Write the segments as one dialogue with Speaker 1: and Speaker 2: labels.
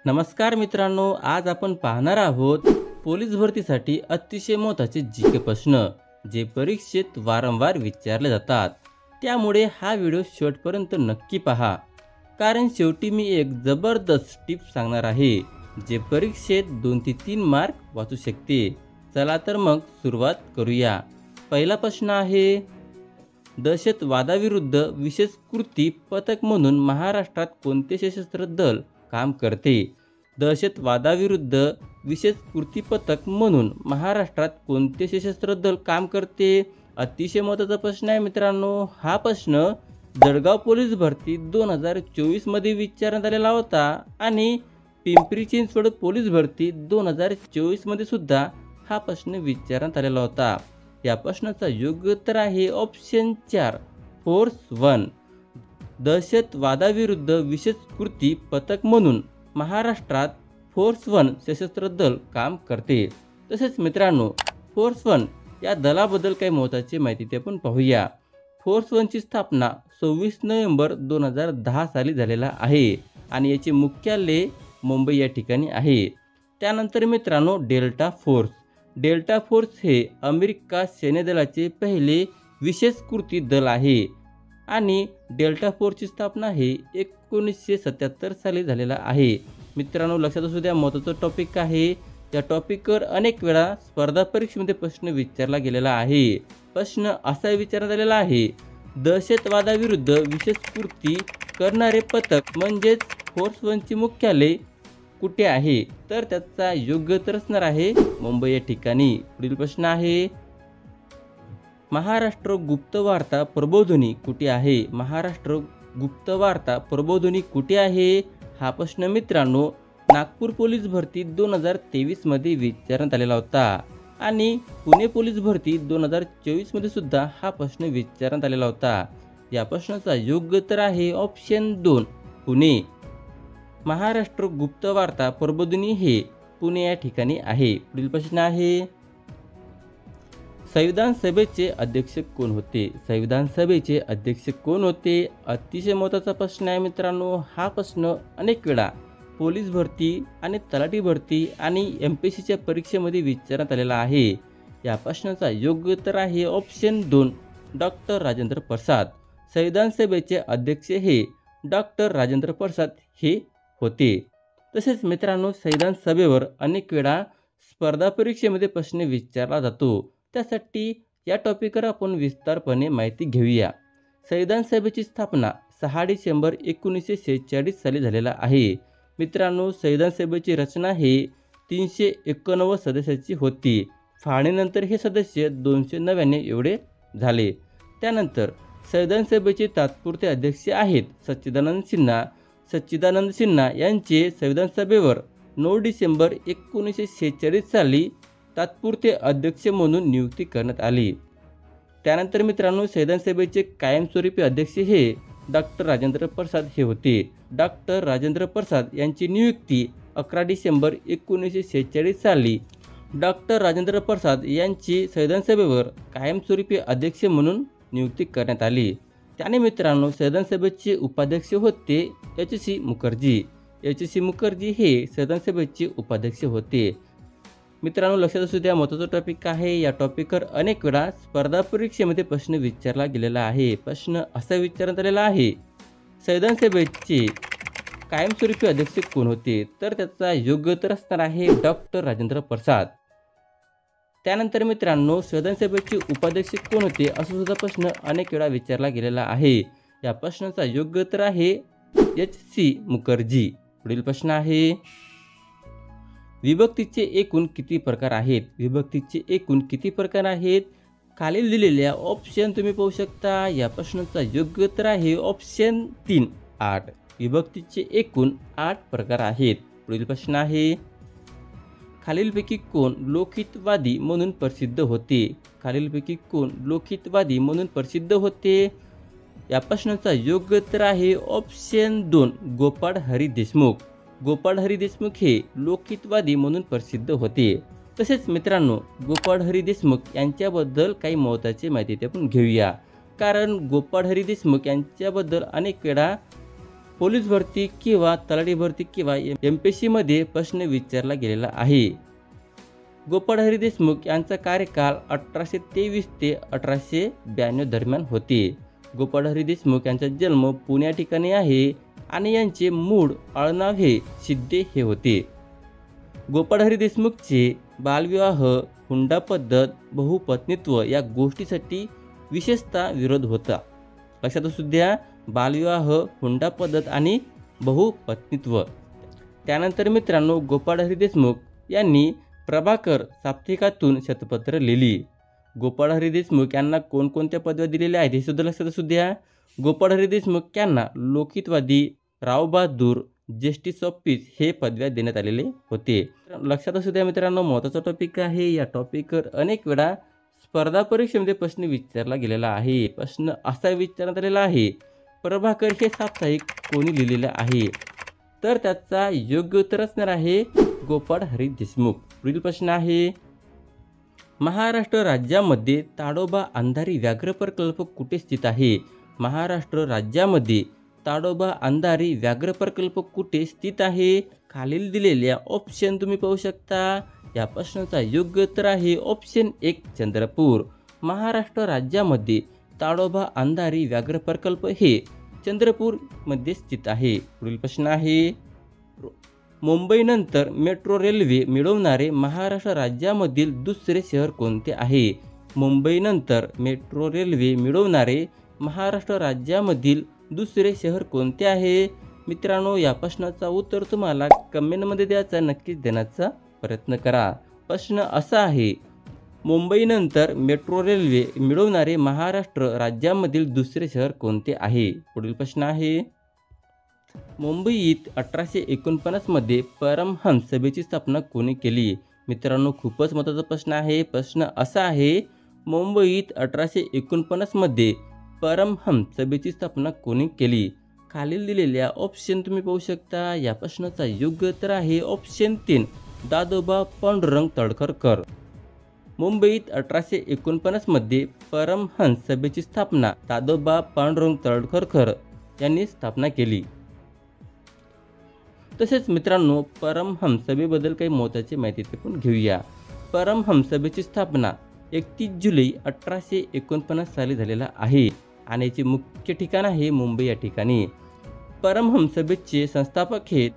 Speaker 1: नमस्कार मित्रांनो, आज आपण पाहणार आहोत पोलीस भरतीसाठी अतिशय महत्त्वाचे जीके प्रश्न जे परीक्षेत वारंवार विचारले जातात। त्यामुळे हा व्हिडिओ शेवटपर्यंत नक्की पहा, कारण शेवटी मी एक जबरदस्त टिप सांगणार आहे जे परीक्षेत 2 ते 3 मार्क वाचू शकते। चला तर मग सुरुवात करूया। पहिला प्रश्न आहे, दहशतवादाविरुद्ध विशेष कृती पथक म्हणून महाराष्ट्रात कोणते सशस्त्र दल काम करते? दहशतवादाविरुद्ध विशेष कृती पथक म्हणून महाराष्ट्रात कोणते सशस्त्र दल काम करते? अतिशय महत्त्वाचा प्रश्न आहे मित्रांनो। हा प्रश्न जळगाव पोलीस भरती 2024 मध्ये विचारण्यात आलेला होता आणि पिंपरी चिंचवड पोलीस भरती 2024 मध्ये सुद्धा हा प्रश्न विचारण्यात आलेला होता। या प्रश्नाचा योग्य उत्तर आहे ऑप्शन 4 फोर्स 1। दहशतवादाविरुद्ध विशेष कृती पथक म्हणून महाराष्ट्रात फोर्स 1 सशस्त्र दल काम करते। तसेच मित्रांनो, फोर्स 1 या दलाबद्दल काही महत्त्वाची माहिती ते आपण पाहूया। फोर्स 1 ची स्थापना 26 नोव्हेंबर 2010 साली झालेला आहे आणि याचे मुख्यालय मुंबई या ठिकाणी आहे। त्यानंतर मित्रांनो, डेल्टा फोर्स हे अमेरिका सैन्यदलाचे पहिले विशेष कृती दल आहे आणि डेल्टा फोर्सची स्थापना हे 1977 साली झालेला आहे। मित्रांनो, लक्षात असू द्या, महत्त्वाचा टॉपिक आहे। या टॉपिकवर अनेक वेळा स्पर्धा परीक्षेमध्ये प्रश्न विचारला गेलेला आहे। प्रश्न असा विचारण्यात आलेला आहे, दहशतवादाविरुद्ध विशेष कृती करणारे पथक म्हणजेच फोर्स 1 चे मुख्यालय कुठे आहे? तर त्याचा योग्य उत्तर असणार आहे मुंबई या ठिकाणी। पुढील प्रश्न आहे, महाराष्ट्र गुप्तवार्ता प्रबोधिनी कुठे आहे? महाराष्ट्र गुप्तवार्ता प्रबोधिनी कुठे आहे? हा प्रश्न मित्रांनो नागपूर पोलीस भरती 2023 मध्ये विचारण्यात आलेला होता आणि पुणे पोलीस भरती 2024 मध्ये सुद्धा हा प्रश्न विचारण्यात आलेला होता। या प्रश्नाचा योग्य उत्तर आहे ऑप्शन 2 पुणे। महाराष्ट्र गुप्तवार्ता प्रबोधिनी हे पुणे या ठिकाणी आहे। पुढील प्रश्न आहे, संविधान सभेचे अध्यक्ष कोण होते? संविधान सभेचे अध्यक्ष कोण होते? अतिशय महत्त्वाचा प्रश्न आहे मित्रांनो। हा प्रश्न अनेक वेळा पोलीस भरती आणि तलाठी भरती आणि MPSCच्या परीक्षेमध्ये विचारण्यात आलेला आहे। या प्रश्नाचा योग्य उत्तर आहे ऑप्शन 2 डॉक्टर राजेंद्र प्रसाद। संविधान सभेचे अध्यक्ष हे डॉक्टर राजेंद्र प्रसाद हे होते। तसेच मित्रांनो, संविधान सभेवर अनेक वेळा स्पर्धा परीक्षेमध्ये प्रश्न विचारला जातो, त्यासाठी या टॉपिकवर आपण विस्तारपणे माहिती घेऊया। संविधान सभेची स्थापना 6 डिसेंबर 1946 साली झालेला आहे। मित्रांनो, संविधान सभेची रचना हे 389 सदस्याची होती। फाळणीनंतर हे सदस्य 299 एवढे झाले। त्यानंतर संविधान सभेचे तात्पुरते अध्यक्ष आहेत सच्चिदानंद सिन्हा यांचे संविधान सभेवर 9 डिसेंबर 1946 साली तात्पुरते अध्यक्ष म्हणून नियुक्ती करण्यात आली। त्यानंतर मित्रांनो, संविधान सभेचे कायमस्वरूपी अध्यक्ष हे डॉक्टर राजेंद्र प्रसाद हे होते। डॉक्टर राजेंद्र प्रसाद यांची नियुक्ती 11 डिसेंबर 1946 साली डॉक्टर राजेंद्र प्रसाद यांची संविधान सभेवर कायमस्वरूपी अध्यक्ष म्हणून नियुक्ती करण्यात आली। त्याने मित्रांनो, संविधान सभेचे उपाध्यक्ष होते HC मुखर्जी हे संविधान सभेचे उपाध्यक्ष होते। मित्रांनो, लक्षात असू द्या, महत्त्वाचा टॉपिक आहे। या टॉपिकवर अनेक वेळा स्पर्धा परीक्षेमध्ये प्रश्न विचारला गेलेला आहे। प्रश्न असा विचारण्यात आलेला आहे, संविधान सभेचे कायमस्वरूपी अध्यक्ष कोण होते? तर त्याचा योग्य उत्तर असणार आहे डॉक्टर राजेंद्र प्रसाद। त्यानंतर मित्रांनो, संविधान सभेचे उपाध्यक्ष कोण होते असा सुद्धा प्रश्न अनेक वेळा विचारला गेलेला आहे। या प्रश्नाचा योग्य उत्तर आहे HC मुखर्जी। पुढील प्रश्न आहे, विभक्तीचे एकूण किती प्रकार आहेत? विभक्तीचे एकूण किती प्रकार आहेत? खालील दिलेल्या ऑप्शन तुम्ही पाहू शकता। या प्रश्नाचा योग्य उत्तर आहे ऑप्शन 3 8। विभक्तीचे एकूण 8 प्रकार आहेत। पुढील प्रश्न आहे, खालीलपैकी कोण लोकहितवादी म्हणून प्रसिद्ध होते? खालीलपैकी कोण लोकहितवादी म्हणून प्रसिद्ध होते? या प्रश्नाचा योग्य उत्तर आहे ऑप्शन 2 गोपाळ हरी देशमुख। गोपाळ हरी देशमुख हे लोकहितवादी म्हणून प्रसिद्ध होते। तसेच मित्रांनो, गोपाळ हरी देशमुख यांच्याबद्दल काही महत्त्वाची माहिती आपण घेऊया, कारण गोपाळ हरी देशमुख यांच्याबद्दल अनेक वेळा पोलीस भरती किंवा तलाठी भरती किंवा MPSC मध्ये प्रश्न विचारला गेलेला आहे। गोपाळ हरी देशमुख यांचा कार्यकाल 1823 ते 1892 दरम्यान होते। गोपाळ हरी देशमुख यांचा जन्म पुणे ठिकाणी आहे आणि यांचे मूळ आडनाव हे शिंदे हे होते। गोपाळ हरी देशमुखचे बालविवाह, हुंडा पद्धत, बहुपत्नीत्व या गोष्टीसाठी विशेषतः विरोध होता। लक्षात असू द्या, बालविवाह, हुंडा पद्धत आणि बहुपत्नीत्व। त्यानंतर मित्रांनो, गोपाळ हरी देशमुख यांनी प्रभाकर साप्ताहिकातून शतपत्र लिहिली। गोपाळ हरी देशमुख यांना कोणकोणत्या पदव्या दिलेल्या आहेत हे सुद्धा लक्षात असू द्या। गोपाळ हरी देशमुख यांना लोकहितवादी, रावबहादूर, जस्टिस ऑफ पीस हे पदव्या देण्यात आलेले होते। लक्षात असू द्या मित्रांनो, महत्त्वाचा टॉपिक आहे। या टॉपिकवर अनेक वेळा स्पर्धा परीक्षेमध्ये प्रश्न विचारला गेलेला आहे। प्रश्न असा विचारण्यात आलेला आहे, प्रभाकर हे साप्ताहिक कोणी लिहिलेले आहे? तर त्याचा योग्य उत्तर असणार आहे गोपाळ हरी देशमुख। पुढील प्रश्न आहे, महाराष्ट्र राज्यामध्ये ताडोबा अंधारी व्याघ्र प्रकल्प कुठे स्थित आहे? महाराष्ट्र राज्यामध्ये ताडोबा अंधारी व्याघ्र प्रकल्प कुठे स्थित आहे? खालील दिलेल्या ऑप्शन तुम्ही पाहू शकता। या प्रश्नाचा योग्य उत्तर आहे ऑप्शन 1 चंद्रपूर। महाराष्ट्र राज्यामध्ये ताडोबा अंधारी व्याघ्र प्रकल्प हे चंद्रपूर मध्ये स्थित आहे। पुढील प्रश्न आहे, मुंबईनंतर मेट्रो रेल्वे मिळवणारे महाराष्ट्र राज्यामधील दुसरे शहर कोणते आहे? मुंबईनंतर मेट्रो रेल्वे मिळवणारे महाराष्ट्र राज्यामधील दुसरे शहर कोणते आहे? मित्रांनो, या प्रश्नाचा उत्तर तुम्हाला कमेंटमध्ये द्यायचा, नक्कीच देण्याचा प्रयत्न करा। प्रश्न असा आहे, मुंबईनंतर मेट्रो रेल्वे मिळवणारे महाराष्ट्र राज्यामधील दुसरे शहर कोणते आहे? पुढील प्रश्न आहे, मुंबईत 1849 मध्ये परमहंस सभेची स्थापना कोणी केली? मित्रांनो, खूपच महत्त्वाचा प्रश्न आहे। प्रश्न असा आहे, मुंबईत 1849 मध्ये परमहंस सभेची स्थापना कोणी केली? खालील दिलेल्या ऑप्शन तुम्ही पाहू शकता। या प्रश्नाचा योग्य उत्तर आहे ऑप्शन 3 दादोबा पांडुरंग तळखरकर। मुंबईत 1849 मध्ये परमहंस सभेची स्थापना दादोबा पांडुरंग तळखरकर यांनी स्थापना केली। तसेच मित्रांनो, परमहंस सभेबद्दल काही महत्त्वाची माहिती पण घेऊया। परमहंस सभेची स्थापना 31 जुलै 1849 साली झालेला आहे आणि याचे मुख्य ठिकाण आहे मुंबई या ठिकाणी। परमहंस सभेचे संस्थापक हे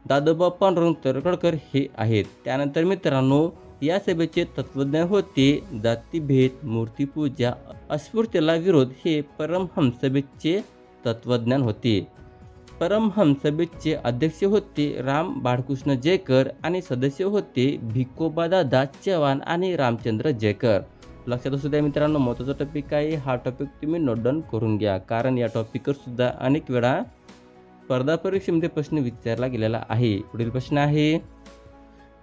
Speaker 1: दादोबा पांडुरंग तळखरकर हे आहेत। त्यानंतर मित्रांनो, या सभेचे तत्वज्ञान होते जातीभेद, मूर्तिपूजा, अस्पृश्यतेला विरोध हे परमहंस सभेचे तत्वज्ञान होते। परमहंस सभेचे अध्यक्ष होते राम बाळकृष्ण जयकर आणि सदस्य होते भिकोबा दादा चव्हाण आणि रामचंद्र जयकर। लक्षात असू द्या मित्रांनो, महत्त्वाचा टॉपिक आहे। हा टॉपिक तुम्ही नोट डाऊन करून घ्या, कारण या टॉपिकवर सुद्धा अनेक वेळा स्पर्धा परीक्षेमध्ये प्रश्न विचारला गेलेला आहे। पुढील प्रश्न आहे,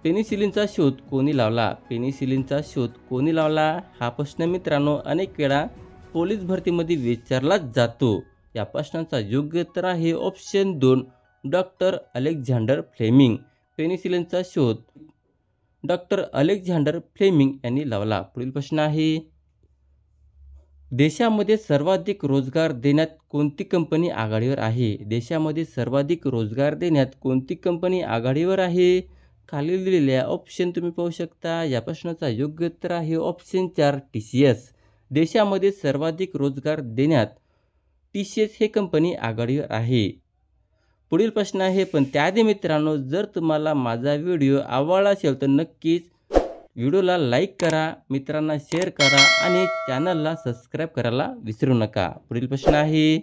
Speaker 1: पेनिसिलिनचा शोध कोणी लावला? पेनिसिलिनचा शोध कोणी लावला हा प्रश्न मित्रांनो अनेक वेळा पोलीस भरतीमध्ये विचारला जातो। या प्रश्नाचा योग्य उत्तर आहे ऑप्शन 2 डॉक्टर अलेक्झांडर फ्लेमिंग। पेनिसिलिनचा शोध डॉक्टर अलेक्झांडर फ्लेमिंग यांनी लावला। पुढील प्रश्न आहे, देशामध्ये सर्वाधिक रोजगार देण्यात कोणती कंपनी आघाडीवर आहे? देशामध्ये सर्वाधिक रोजगार देण्यात कोणती कंपनी आघाडीवर आहे? खालील दिलेल्या ऑप्शन तुम्ही पाहू शकता। या प्रश्नाचा योग्य उत्तर आहे ऑप्शन 4 TCS। देशामध्ये सर्वाधिक रोजगार देण्यात TCS हे कंपनी आघाडीवर आहे। पुढील प्रश्न आहे, पण त्याआधी मित्रांनो, जर तुम्हाला माझा व्हिडिओ आवडला असेल तर नक्कीच व्हिडिओला लाईक करा, मित्रांना शेअर करा आणि चॅनलला सबस्क्राईब करायला विसरू नका। पुढील प्रश्न आहे,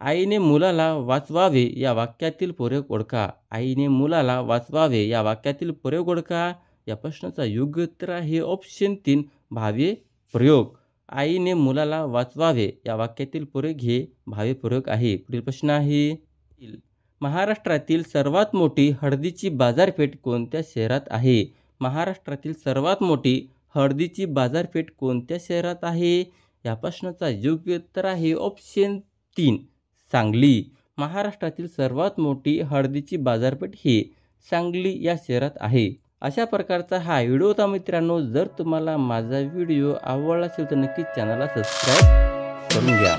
Speaker 1: आईने मुलाला वाचवावे या वाक्यातील प्रयोग ओळखा। आईने मुलाला वाचवावे या वाक्यातील प्रयोग ओळखा। या प्रश्नाचा योग्य उत्तर आहे ऑप्शन 3 भावे प्रयोग। आईने मुलाला वाचवावे या वाक्यातील प्रयोग हे भावे प्रयोग आहे। पुढील प्रश्न आहे, महाराष्ट्रातील सर्वात मोठी हळदीची बाजारपेठ कोणत्या शहरात आहे? महाराष्ट्रातील सर्वात मोठी हळदीची बाजारपेठ कोणत्या शहरात आहे? या प्रश्नाचा योग्य उत्तर आहे ऑप्शन 3 सांगली। महाराष्ट्रातील सर्वात मोठी हळदीची बाजारपेठ ही सांगली या शहरात आहे। अशा प्रकारचा हा व्हिडिओ होता मित्रांनो। जर तुम्हाला माझा व्हिडिओ आवडला असेल तर नक्कीच चॅनलला सबस्क्राईब करून घ्या।